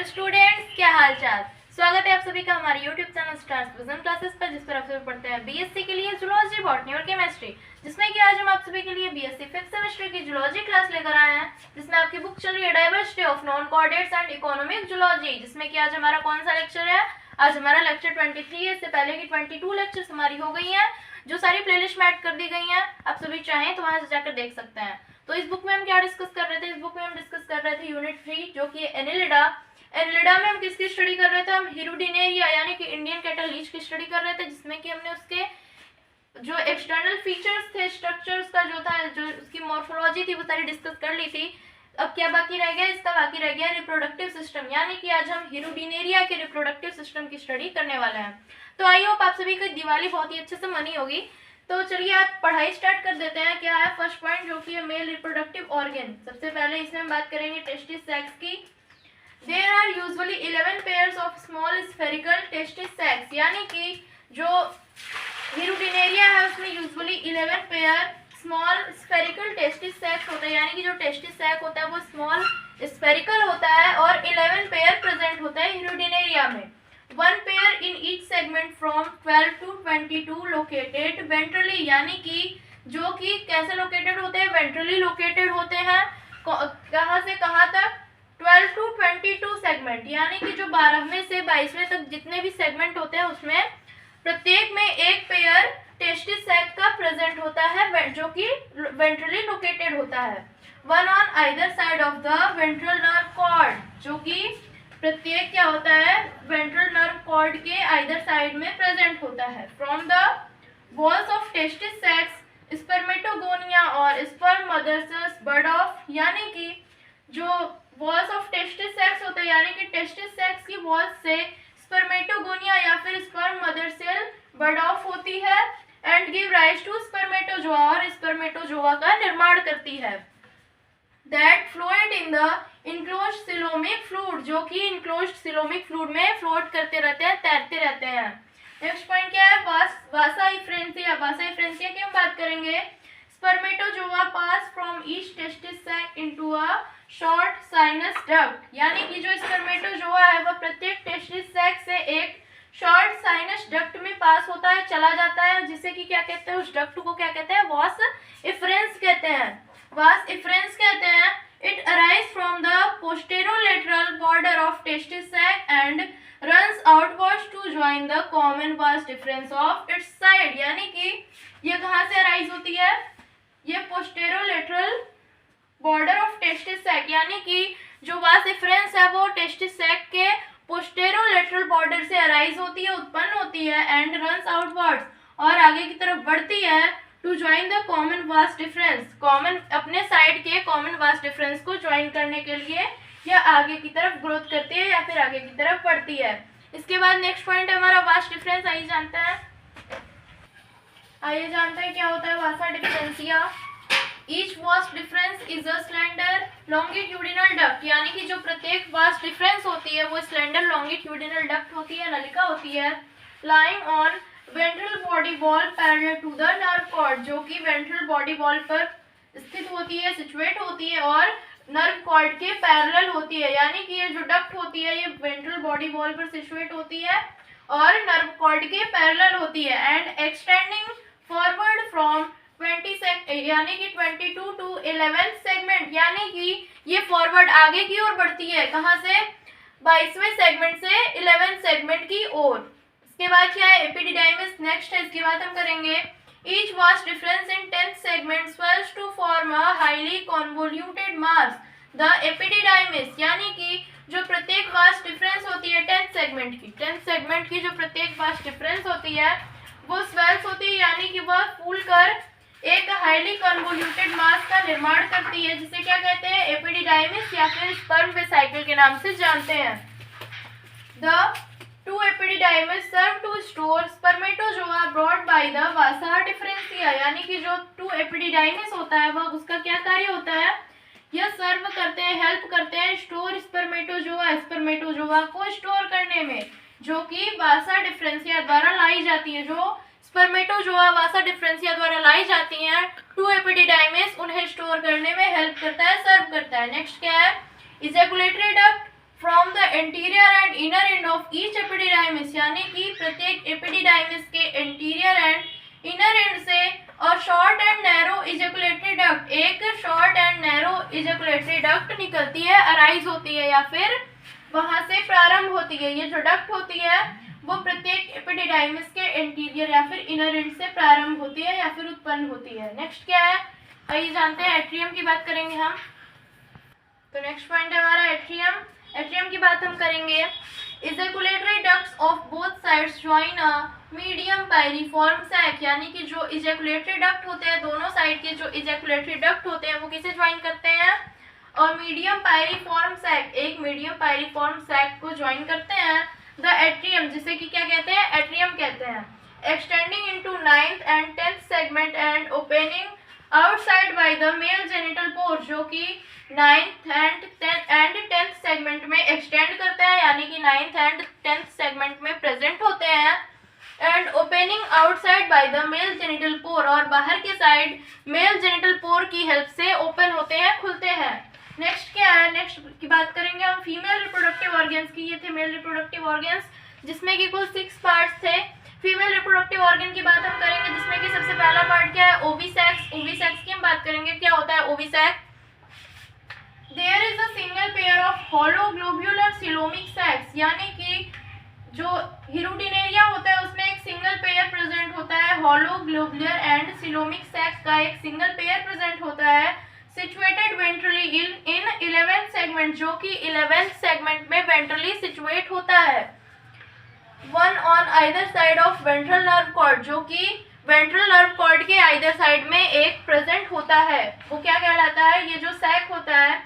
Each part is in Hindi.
स्टूडेंट्स, क्या हाल चाल। स्वागत है आप सभी का हमारे YouTube channel stars vision classes पर, जिस पर आप सभी पढ़ते हैं बीएससी के लिए जूलॉजी, बॉटनी और केमिस्ट्री, जिसमें कि आज हम आप सभी के लिए बीएससी 5th सेमेस्टर की जूलॉजी क्लास लेकर आए हैं, जिसमें आपकी बुक चल रही है diversity of non coordinates and economic zoology, जिसमें कि आज हमारा कौन सा लेक्चर है। आज हमारा लेक्चर 23 है। इससे पहले की 22 लेक्चर्स हमारी हो गई हैं, जो सारी प्लेलिस्ट में ऐड कर दी गई हैं। आप सभी चाहें तो वहां से जाकर देख सकते हैं। तो इस बुक में हम क्या डिस्कस कर रहे थे। इस बुक में हम डिस्कस कर रहे थे यूनिट 3, जो कि एनिलिडा। एनिलिडा में हम किसकी स्टडी कर रहे थे, हम हिरुडिनेरिया यानी कि इंडियन कैटल लीच की स्टडी कर रहे थे, जिसमें कि हमने उसके जो एक्सटर्नल फीचर्स थे, स्ट्रक्चर्स का जो था, जो उसकी मॉर्फोलॉजी थी, वो सारी डिस्कस कर ली थी। अब क्या बाकी रह गया, इसका बाकी रह गया रिप्रोडक्टिव सिस्टम, यानी कि आज हम हिरुडिनेरिया के रिप्रोडक्टिव सिस्टम की स्टडी करने वाले हैं। तो आई होप आप सभी को दिवाली बहुत ही अच्छे से मनी होगी। तो चलिए आप पढ़ाई स्टार्ट कर देते हैं। क्या है फर्स्ट पॉइंट, जो कि है मेल रिप्रोडक्टिव ऑर्गन। सबसे पहले इसमें हम बात करेंगे टेस्टिस सैक्स की। There are usually 11 pairs of small spherical testis sacs, यानी कि जो हिरुडिनेरिया है उसमें usually 11 pair small spherical testis sacs होते हैं, यानी कि जो टेस्टिस सैक होता है वो स्मॉल स्फेरिकल होता है और 11 पेयर प्रेजेंट होता है हिरुडिनेरिया में। 1 pair in each segment from 12 to 22 located ventrally, यानी कि जो कि कैसे लोकेटेड होते हैं, वेंट्रली लोकेटेड होते हैं। कहाँ से कहाँ तक, 12 to 22 सेगमेंट, यानी कि जो 12वें से 22वें तक जितने भी सेगमेंट होते हैं उसमें प्रत्येक में एक पेयर टेस्टिस सैक का प्रेजेंट होता है, जो कि वेंट्रली लोकेटेड होता है। One on either side of the ventral nerve cord, जो कि प्रत्येक क्या होता है, वेंट्रल नर्व कॉर्ड के आइदर साइड में प्रेजेंट होता है। From the walls of testis sacs spermatogonia और स्पर्म मदर्स बर्ड ऑफ, यानी कि जो वॉल्स ऑफ टेस्टिस सैक्स होते हैं, यानी कि टेस्टिस सैक्स की वॉल्स से स्पर्मेटोगोनिया या फिर sperm mother cell bud off होती है and give rise to spermatozoa, और स्पर्मेटोजोआ का निर्माण करती है। That float in the enclosed coelomic fluid, जो कि इनक्लोज्ड सिलोमिक फ्लूइड में फ्लोट करते रहते हैं, तैरते रहते हैं। नेक्स्ट पॉइंट क्या है, वासा इफ्रेंसिया। वासा इफ्रेंसिया की हम बात करेंगे। Spermatozoa pass from each testis sac into a short sinus duct, यानी कि जो स्पर्मेटोजोआ है वह प्रत्येक टेस्टिस सैक से एक शॉर्ट साइनस डक्ट में पास होता है, चला जाता है, जिसे कि क्या कहते हैं, उस डक्ट को क्या कहते हैं, वास इफरेंस कहते हैं। वास इफरेंस कहते हैं। It arise from the posterolateral border of testis sac and runs outwards to join the common vas deferens of its side, यानी कि ये कहाँ से अराइज होती है, ये posterolateral border of testis sac, यानी कि जो वास इफरेंस है वो टेस्टिस सैक के पोस्टेरोलेटरल बॉर्डर से अराइज होती है, उत्पन्न होती है, एंड रन्स आउटवर्ड्स, और आगे की तरफ बढ़ती है, to join the common vas deferens, common अपने साइड के कॉमन वास डिफरेंस को ज्वाइन करने के लिए या आगे की तरफ ग्रोथ करती है या फिर आगे की तरफ बढ़ती है। इसके बाद नेक्स्ट पॉइंट है हमारा वास डिफरेंस। आइए जानते हैं क्या होता है वासा डिफरेंसिया। Each vas difference is a slender longitudinal duct, यानी कि जो प्रत्येक vas difference होती है वो slender longitudinal duct होती है, नलिका होती है, lying on ventral body wall parallel to the nerve cord, जो कि ventral body wall पर स्थित होती है, सिचुएट होती है और नर्व कॉर्ड के पैरेलल होती है, यानी कि ये जो डक्ट होती है ये वेंट्रल बॉडी वॉल पर सिचुएट होती है और नर्व कॉर्ड के पैरेलल होती है, एंड एक्सटेंडिंग फॉरवर्ड फ्रॉम 20 यानी कि 22 to 11 सेगमेंट, यानी कि ये फॉरवर्ड आगे की ओर बढ़ती है, कहाँ से, 22वें सेगमेंट से 11 सेगमेंट की ओर। इसके बाद क्या है, एपिडिडाइमिस नेक्स्ट है, इसकी बात हम करेंगे। Each vas deferens in 10th segment swells to form a highly convoluted mass, the epididymis, यानी कि जो प्रत्येक वास डिफरेंस होती है 10th सेगमेंट की जो प्रत्येक वास डिफरेंस होती है वो स्वेल्स होती है, यानी कि वह फूल कर एक हाईली कन्वोल्यूटेड मास का निर्माण करती है, जिसे क्या कहते हैं, एपिडिडाइमिस या फिर स्पर्म वेसिकल के नाम से जानते हैं। The two epididymis serve to store spermatozoa brought by the vasa deferentia, यानी कि जो टू एपिडिडाइमिस होता है वह उसका क्या कार्य होता है, यह सर्व करते हैं, हेल्प करते हैं स्टोर स्पर्मेटोजोआ को स्टोर करने में, जो कि वासा डिफरेंसिया द्वारा लाई जाती है, जो स्पर्मेटोजोआ वासा डिफरेंसिया द्वारा लाई जाती हैं। टू एपिडिडाइमिस उन्हें स्टोर करने में हेल्प करता है, सर्व करता है। नेक्स्ट क्या है, ejaculatory duct from the interior and inner end of each epididymis, यानी कि प्रत्येक एपिडिडाइमिस के इंटीरियर एंड इनर एंड से और short and narrow ejaculatory duct, एक short and narrow ejaculatory duct निकलती है, अराइज होती है या फिर वहां से प्रारंभ होती है। ये जो डक्ट होती है वो प्रत्येक एपिडिडाइमिस के इंटीरियर या फिर इनर एंड से प्रारंभ होती है या फिर उत्पन्न होती है। नेक्स्ट क्या है, आइए जानते हैं। एट्रियम की बात करेंगे हम। तो नेक्स्ट पॉइंट है हमारा एट्रियम। एट्रियम की बात हम करेंगे। Ejaculatory ducts of both sides join a medium pyriform sac, यानी कि जो इजैकुलेटरी डक्ट होते हैं, दोनों साइड के जो इजैकुलेटरी डक्ट होते हैं वो किसे ज्वाइन करते हैं, और मीडियम पायरिफॉर्म सैक, एक मीडियम पायरिफॉर्म सैक को ज्वाइन करते हैं। द एट्रियम, जिसे कि क्या कहते हैं, एट्रियम कहते हैं। Extending into 9th and 10th segment and opening outside by the male genital pore, जो कि 9th and 10th सेगमेंट में एक्सटेंड करते हैं, यानी कि 9th and 10th सेगमेंट में प्रेजेंट होते हैं। And opening outside by the male genital pore, और बाहर के साइड मेल जेनिटल पोर की हेल्प से ओपन होते हैं, खुलते हैं। नेक्स्ट क्या है, नेक्स्ट की बात करेंगे हम फीमेल रिप्रोडक्टिव ऑर्गन्स की। ये थे मेल रिप्रोडक्टिव ऑर्गन्स, जिसमें कि कुल 6 पार्ट्स थे। फीमेल रिप्रोडक्टिव ऑर्गन की बात हम करेंगे, जिसमें कि सबसे पहला पार्ट क्या है, ओविसेक्स। ओविसेक्स की हम बात करेंगे, क्या होता है ovisacs. There is a single pair of hollow globular coelomic sacs, यानी कि जो हिरुडिनेरिया होता है उसमें एक सिंगल पेयर प्रेजेंट होता है, हॉलो ग्लोब्यूलर एंड सिलोमिक सैक्स का एक सिंगल पेयर प्रेजेंट होता है, सिचुएटेड वेंट्रली इन 11th सेगमेंट, जो कि 11th सेगमेंट में वेंट्रली सिचुएट होता है। One on either side of ventral nerve cord, जो कि वेंट्रल नर्व कॉर्ड के आइदर साइड में एक प्रेजेंट होता है, वो क्या कहलाता है, ये जो सैक होता है।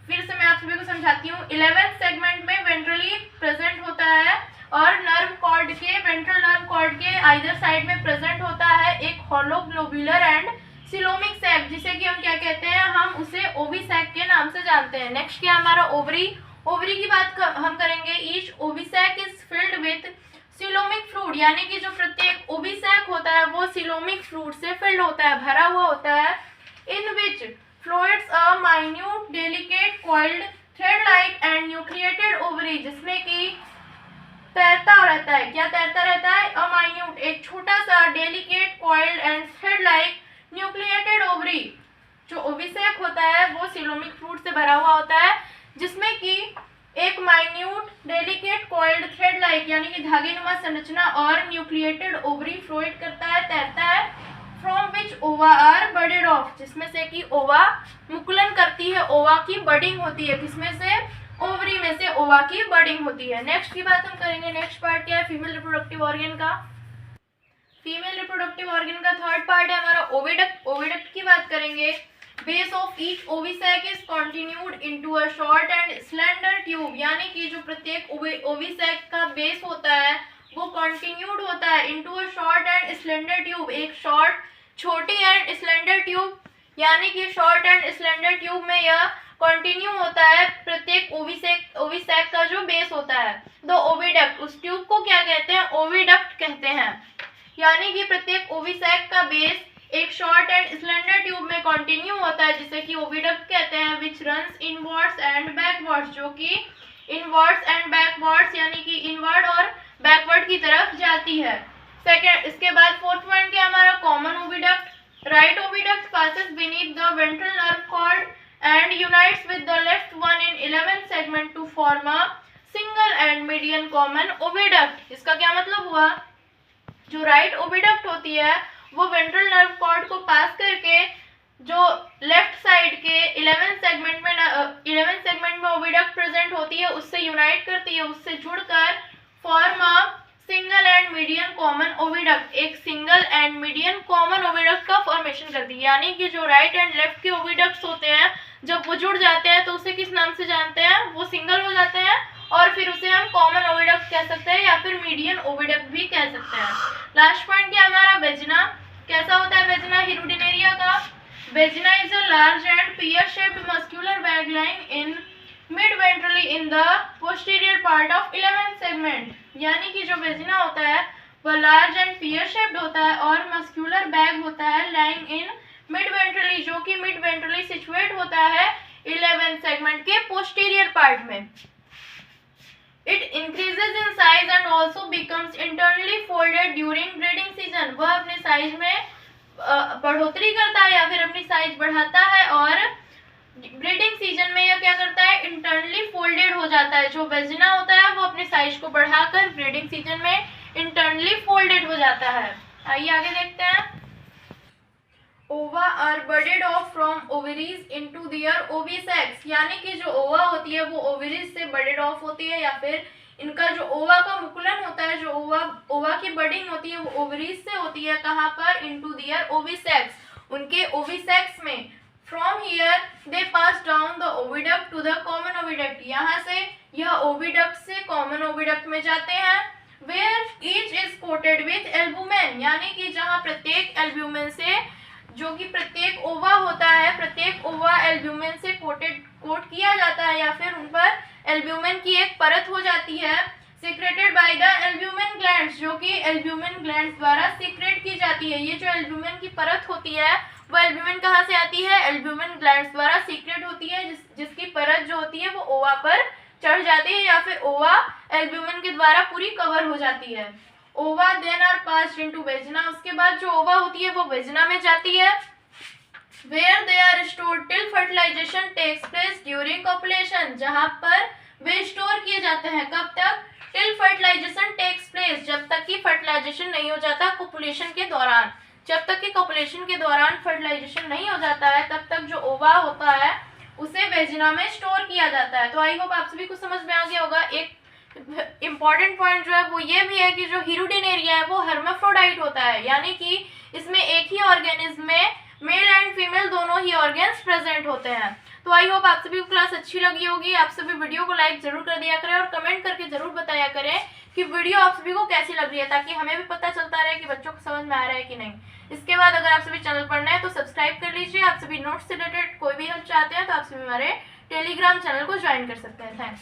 फिर से मैं आप सभी को समझाती हूँ। 11th सेगमेंट में वेंट्रली प्रेजेंट होता है और नर्व कॉर्ड के, वेंट्रल नर्व कॉर्ड के आइदर साइड में प्रेजेंट होता है एक hollow globular and coelomic sac, जिसे कि हम क्या कहते हैं, हम उसे ओविसैक के नाम से जानते हैं। नेक्स्ट क्या हमारा ओवरी। ओवरी की बात हम करेंगे। Each ovisac is filled with coelomic fluid, यानी कि जो प्रत्येक ओविसैक होता है वो सिलोमिक फ्लूइड से फिल्ड होता है, भरा हुआ होता है। In which floats a minute delicate coiled thread like and nucleated ovary, जिसमें कि तैरता रहता है, क्या तैरता रहता है, अ माइन्यूट, एक छोटा सा delicate coiled and thread like nucleated ovary. जो ओविसैक होता है वो सिलोमिक फ्लूइड से भरा हुआ होता है, जिसमें कि एक minute delicate coiled thread like, यानी कि धागेनुमा संरचना और न्यूक्लिएटेड ओवरी फ्लोइड करता है, तैरता है। फ्रॉम विच ओवा आर बडेड ऑफ, जिसमें से कि ओवा मुकुलन करती है, ओवा की बडिंग होती है, किसमें से, ओवरी में से ओवा की बडिंग होती है। नेक्स्ट की बात हम करेंगे। नेक्स्ट पार्ट क्या है, फीमेल रिप्रोडक्टिव ऑर्गन का। फीमेल रिप्रोडक्टिव ऑर्गन का थर्ड पार्ट है हमारा ओविडक्ट। ओविडक्ट की बात करेंगे। Base of each ovisac is continued into a short and slender tube, यानी कि जो प्रत्येक ओविसैक का बेस होता है वो कंटिन्यूड होता है into a short and slender tube, एक शॉर्ट, छोटी एंड स्लेंडर ट्यूब, यानी कि शॉर्ट एंड स्लेंडर ट्यूब में यह कंटिन्यू होता है प्रत्येक ओविसैक का जो बेस होता है। द ओविडक्ट, उस ट्यूब को क्या कहते हैं, ओविडक्ट कहते हैं। यानी कि प्रत्येक ओविसैक का बेस एक शॉर्ट एंड स्लेंडर ट्यूब में कंटिन्यू होता है, जिसे कि ओविडक्ट कहते हैं। विच रन्स इनवर्ड्स एंड बैकवर्ड्स, जो कि इनवर्ड्स एंड बैकवर्ड्स, यानी कि इनवर्ड और बैकवर्ड की तरफ जाती है। सेकेंड, इसके बाद फोर्थ पॉइंट क्या हमारा, common oviduct. Right oviduct passes beneath the ventral nerve cord and unites with the left one in 11th segment to form a single and median common oviduct। इसका क्या मतलब हुआ, जो राइट ओविडक्ट होती है वो वेंट्रल नर्व कॉर्ड को पास करके जो लेफ्ट साइड के 11th सेगमेंट में ओविडक्ट प्रेजेंट होती है उससे यूनाइट करती है, उससे जुड़कर form a single and median common oviduct, एक single and median common oviduct का फॉर्मेशन करती है। यानी कि जो राइट एंड लेफ्ट के ओविडक्ट्स होते हैं जब वो जुड़ जाते हैं तो उसे किस नाम से जानते हैं, वो सिंगल हो जाते हैं और फिर उसे हम कॉमन ओविडक्ट कह सकते हैं या फिर मीडियन ओविडक्ट भी कह सकते हैं। लास्ट पॉइंट क्या हमारा, वेजिना। कैसा होता है वेजिना हिरुडिनेरिया का। Vagina is a large and pear shaped muscular bag line in mid ventrally in the posterior part of 11th segment, यानी कि जो वेजिना होता है वह लार्ज एंड पियर शेप्ड होता है और मस्कुलर बैग होता है लाइंग इन मिड वेंट्रली, जो कि मिड वेंट्रली सिचुएट होता है 11th सेगमेंट के पोस्टीरियर पार्ट में। It increases in size and also becomes internally folded during breeding season. वह अपने साइज में बढ़ोतरी करता है या फिर अपनी साइज बढ़ाता है और ब्रीडिंग सीजन में यह क्या करता है, इंटरनली फोल्डेड हो जाता है। जो वेजिना होता है वो अपनी साइज को बढ़ाकर ब्रीडिंग सीजन में इंटरनली फोल्डेड हो जाता है। आइए आगे देखते हैं। Ova are budded off from ovaries into their ovisacs, यानी कि जो ओवा होती है वो ओवरीज से बडेड ऑफ होती है या फिर इनका जो ओवा का मुकुलन होता है, जो ओवा की बडिंग होती है वो ओवरीज से होती है। कहाँ पर, इनटू देयर ओविसेक्स, उनके ओविसेक्स में। From here they pass down the oviduct to the common oviduct, यहाँ से यह ओविडक्ट से कॉमन ओविडक्ट में जाते हैं। Where each is coated with albumen, यानी कि जहाँ प्रत्येक एल्ब्यूमेन से, जो कि प्रत्येक ओवा होता है, प्रत्येक ओवा एल्ब्यूमेन से कोट किया जाता है या फिर उन पर एल्ब्यूमेन की एक परत हो जाती है। सीक्रेटेड बाय द एल्ब्यूमेन ग्लैंड्स, जो कि एल्ब्यूमेन ग्लैंड्स द्वारा सीक्रेट की जाती है। ये जो एल्ब्यूमेन की परत होती है वो एल्ब्यूमेन कहाँ से आती है, एल्ब्यूमेन ग्लैंड्स द्वारा सीक्रेट होती है, जिसकी परत जो होती है वो ओवा पर चढ़ जाती है या फिर ओवा एल्ब्यूमेन के द्वारा पूरी कवर हो जाती है। Ova then are passed into vagina, उसके बाद जो ओवा होती है वो वेजिना में जाती है। Where they are stored till fertilization takes place during copulation, जहाँ पर वे स्टोर किए जाते हैं कब तक, till fertilization takes place, जब तक कि फर्टिलाइजेशन नहीं हो जाता कोपुलेशन के दौरान। जब तक कि कोपुलेशन के दौरान फर्टिलाइजेशन नहीं हो जाता है तब तक जो ओवा होता है उसे वेजिना में स्टोर किया जाता है। तो आई होप आप सभी को समझ में आ गया होगा। एक इम्पॉर्टेंट पॉइंट जो है वो ये भी है कि जो हीरोडिनेरिया है वो हर्माफ्रोडाइट होता है, यानी कि इसमें एक ही ऑर्गेनिज्म में मेल एंड फीमेल दोनों ही ऑर्गन्स प्रेजेंट होते हैं। तो आई होप आप सभी को क्लास अच्छी लगी होगी। आप सभी वीडियो को लाइक जरूर कर दिया करें और कमेंट करके जरूर बताया करें कि वीडियो आप सभी को कैसी लग रही है, ताकि हमें भी पता चलता रहे कि बच्चों को समझ में आ रहा है कि नहीं। इसके बाद अगर आप सभी चैनल पर नए हैं तो सब्सक्राइब कर लीजिए। आप सभी नोट्स से रिलेटेड कोई भी हेल्प चाहते हैं तो आप सभी हमारे टेलीग्राम चैनल को ज्वाइन कर सकते हैं। थैंक्स।